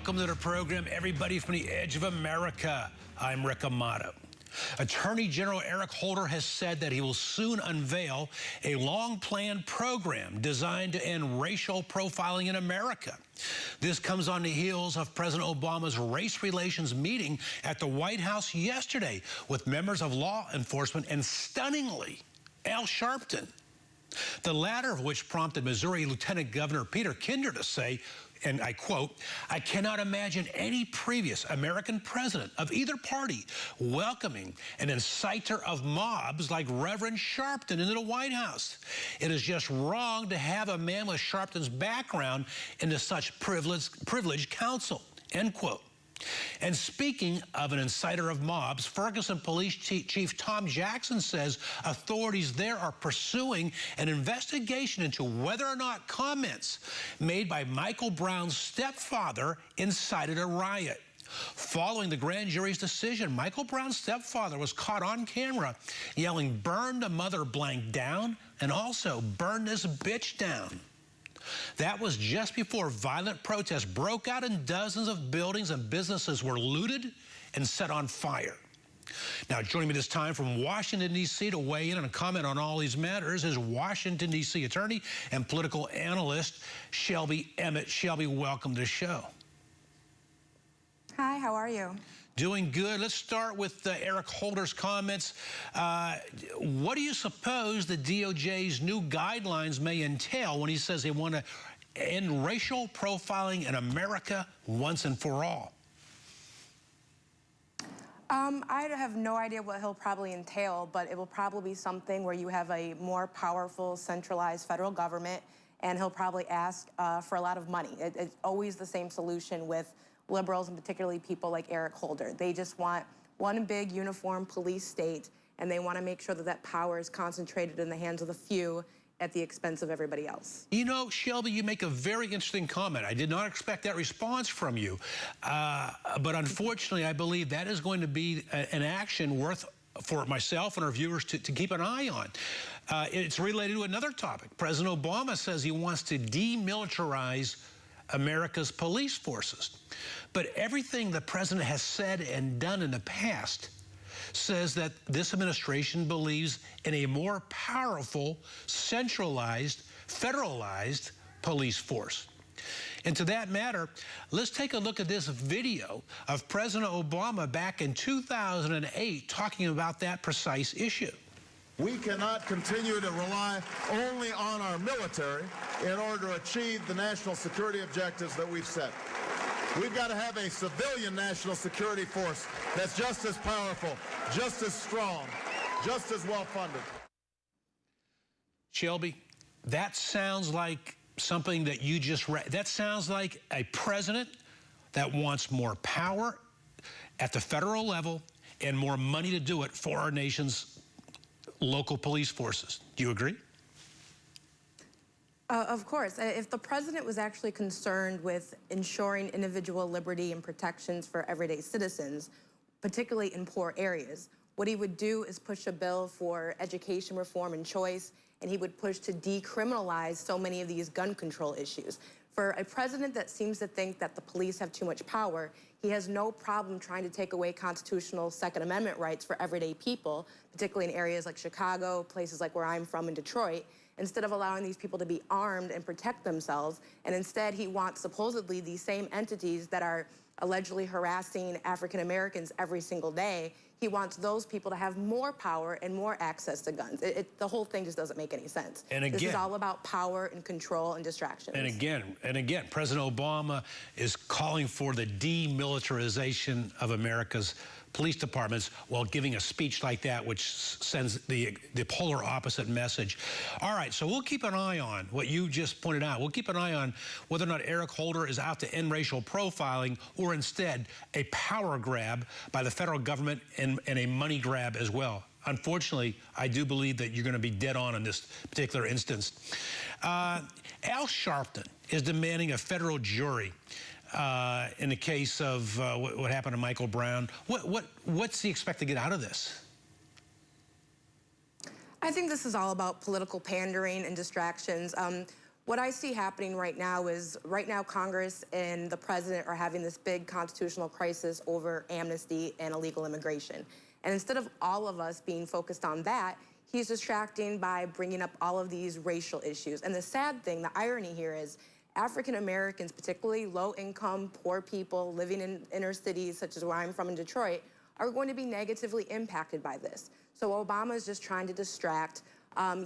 Welcome to the program, everybody from the edge of America. I'm Rick Amato. Attorney General Eric Holder has said that he will soon unveil a long-planned program designed to end racial profiling in America. This comes on the heels of President Obama's race relations meeting at the White House yesterday with members of law enforcement and, stunningly, Al Sharpton. The latter of which prompted Missouri Lieutenant Governor Peter Kinder to say, and I quote, "I cannot imagine any previous American president of either party welcoming an inciter of mobs like Reverend Sharpton into the White House. It is just wrong to have a man with Sharpton's background into such privileged counsel," end quote. And speaking of an inciter of mobs, Ferguson Police Chief Tom Jackson says authorities there are pursuing an investigation into whether or not comments made by Michael Brown's stepfather incited a riot. Following the grand jury's decision, Michael Brown's stepfather was caught on camera yelling, "Burn the mother blank down," and also, "Burn this bitch down." That was just before violent protests broke out and dozens of buildings and businesses were looted and set on fire. Now, joining me this time from Washington, D.C. to weigh in and comment on all these matters is Washington, D.C. attorney and political analyst Shelby Emmett. Shelby, welcome to the show. Hi, how are you? Doing good. Let's start with Eric Holder's comments. What do you suppose the DOJ's new guidelines may entail when he says they want to end racial profiling in America once and for all? I have no idea what he'll probably entail, but it will probably be something where you have a more powerful, centralized federal government, and he'll probably ask for a lot of money. It's always the same solution with liberals, and particularly people like Eric Holder. They just want one big uniform police state, and they want to make sure that that power is concentrated in the hands of the few at the expense of everybody else. You know, Shelby, you make a very interesting comment. I did not expect that response from you. But unfortunately, I believe that is going to be an action worth for myself and our viewers to keep an eye on. It's related to another topic. President Obama says he wants to demilitarize America's police forces. But everything the president has said and done in the past says that this administration believes in a more powerful, centralized, federalized police force. And to that matter, let's take a look at this video of President Obama back in 2008 talking about that precise issue. We cannot continue to rely only on our military in order to achieve the national security objectives that we've set. We've got to have a civilian national security force that's just as powerful, just as strong, just as well-funded. Shelby, that sounds like something that you just read. That sounds like a president that wants more power at the federal level and more money to do it for our nation's local police forces. Do you agree? Of course. If the president was actually concerned with ensuring individual liberty and protections for everyday citizens, particularly in poor areas, what he would do is push a bill for education reform and choice, and he would push to decriminalize so many of these gun control issues. For a president that seems to think that the police have too much power, he has no problem trying to take away constitutional Second Amendment rights for everyday people, particularly in areas like Chicago, places like where I'm from in Detroit, instead of allowing these people to be armed and protect themselves. And instead, he wants supposedly these same entities that are allegedly harassing African Americans every single day. He wants those people to have more power and more access to guns. The whole thing just doesn't make any sense. And again, this is all about power and control and distractions. And again, President Obama is calling for the demilitarization of America's police departments while giving a speech like that, which sends the polar opposite message. All right, so we'll keep an eye on what you just pointed out. We'll keep an eye on whether or not Eric Holder is out to end racial profiling or instead a power grab by the federal government and a money grab as well. Unfortunately, I do believe that you're going to be dead on in this particular instance. Al Sharpton is demanding a federal jury in the case of what happened to Michael Brown. What's he expect to get out of this? I think this is all about political pandering and distractions. What I see happening right now is, Congress and the president are having this big constitutional crisis over amnesty and illegal immigration. And instead of all of us being focused on that, he's distracting by bringing up all of these racial issues. And the sad thing, the irony here is, African Americans, particularly low-income, poor people living in inner cities, such as where I'm from in Detroit, are going to be negatively impacted by this. So Obama is just trying to distract.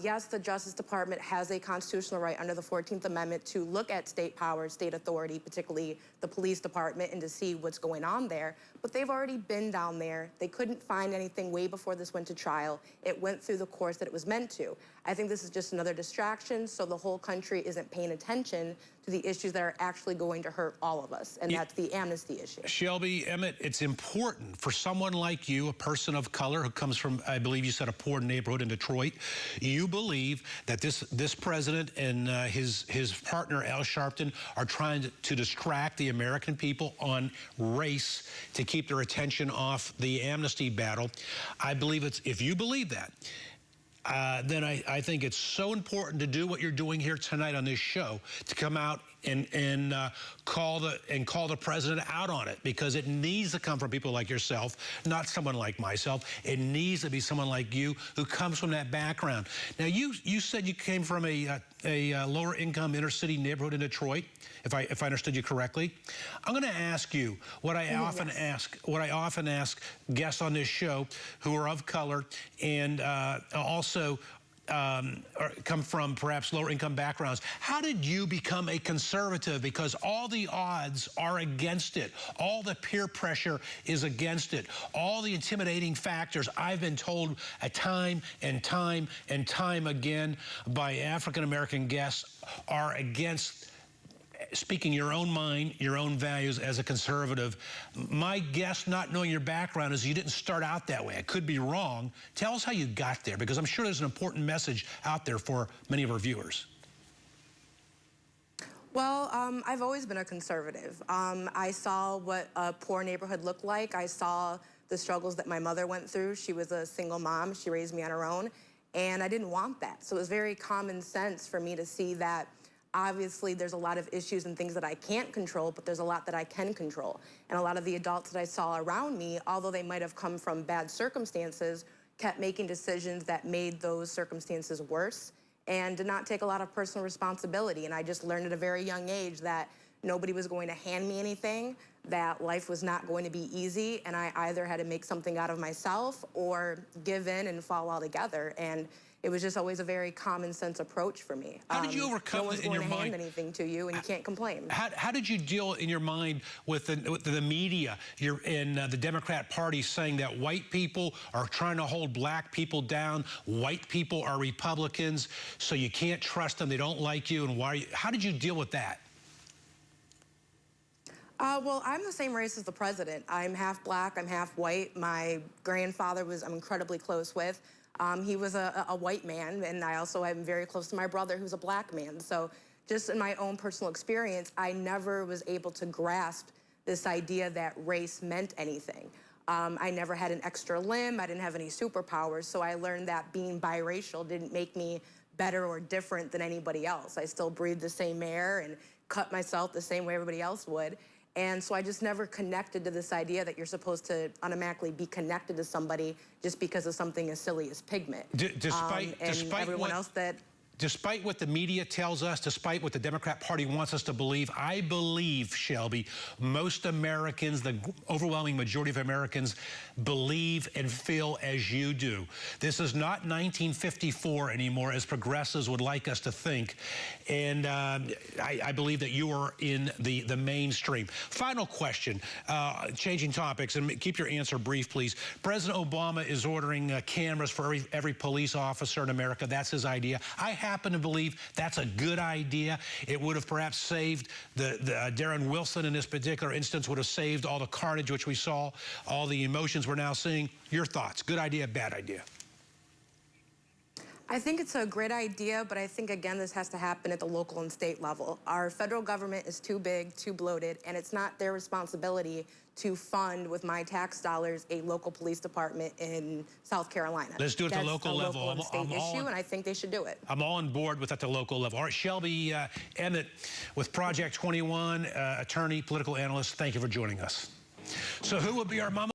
Yes, the Justice Department has a constitutional right under the 14th Amendment to look at state power, state authority, particularly the police department, and to see what's going on there. But they've already been down there. They couldn't find anything way before this went to trial. It went through the course that it was meant to. I think this is just another distraction, so the whole country isn't paying attention to the issues that are actually going to hurt all of us, and that's the amnesty issue. Shelby, Emmett, it's important for someone like you, a person of color who comes from, I believe you said, a poor neighborhood in Detroit. You believe that this president and his partner, Al Sharpton, are trying to distract the American people on race to keep their attention off the amnesty battle. I believe if you believe that, then I think it's so important to do what you're doing here tonight on this show, to come out and call the president out on it, because it needs to come from people like yourself, not someone like myself. It needs to be someone like you who comes from that background. Now, you said you came from a lower income inner city neighborhood in Detroit, if I understood you correctly. I'm going to ask you what I often ask guests on this show who are of color and also come from perhaps lower income backgrounds. How did you become a conservative? Because all the odds are against it. All the peer pressure is against it. All the intimidating factors, I've been told time and time and time again by African American guests, are against speaking your own mind, your own values as a conservative. My guess, not knowing your background, is you didn't start out that way. I could be wrong. Tell us how you got there, because I'm sure there's an important message out there for many of our viewers. Well, I've always been a conservative. I saw what a poor neighborhood looked like. I saw the struggles that my mother went through. She was a single mom. She raised me on her own, and I didn't want that. So it was very common sense for me to see that obviously there's a lot of issues and things that I can't control, but there's a lot that I can control. And a lot of the adults that I saw around me, although they might have come from bad circumstances, kept making decisions that made those circumstances worse and did not take a lot of personal responsibility. And I just learned at a very young age that nobody was going to hand me anything, that life was not going to be easy, and I either had to make something out of myself or give in and fall altogether. And it was just always a very common sense approach for me. How did you overcome it in your mind? No one's going to hand anything to you, and you can't complain. How did you deal in your mind with the media in the Democrat Party saying that white people are trying to hold black people down, white people are Republicans, so you can't trust them, they don't like you, and why? How did you deal with that? Well, I'm the same race as the president. I'm half black, I'm half white. My grandfather I'm incredibly close with. He was a white man, and I also am very close to my brother, who's a black man. So just in my own personal experience, I never was able to grasp this idea that race meant anything. I never had an extra limb. I didn't have any superpowers. So I learned that being biracial didn't make me better or different than anybody else. I still breathed the same air and cut myself the same way everybody else would. And so I just never connected to this idea that you're supposed to automatically be connected to somebody just because of something as silly as pigment. Despite what the media tells us, despite what the Democrat Party wants us to believe, I believe, Shelby, most Americans, the overwhelming majority of Americans, believe and feel as you do. This is not 1954 anymore, as progressives would like us to think. And I believe that you are in the mainstream. Final question, changing topics, and keep your answer brief, please. President Obama is ordering cameras for every police officer in America. That's his idea. I happen to believe that's a good idea. It would have perhaps saved Darren Wilson in this particular instance, would have saved all the carnage which we saw, all the emotions we're now seeing. Your thoughts? Good idea, bad idea? I think it's a great idea, but I think, again, this has to happen at the local and state level. Our federal government is too big, too bloated, and it's not their responsibility to fund, with my tax dollars, a local police department in South Carolina. Let's do it at the local level. That's a local and state issue, and I think they should do it. I'm on board with at the local level. All right, Shelby Emmett with Project 21, attorney, political analyst, thank you for joining us. So who will be our mama?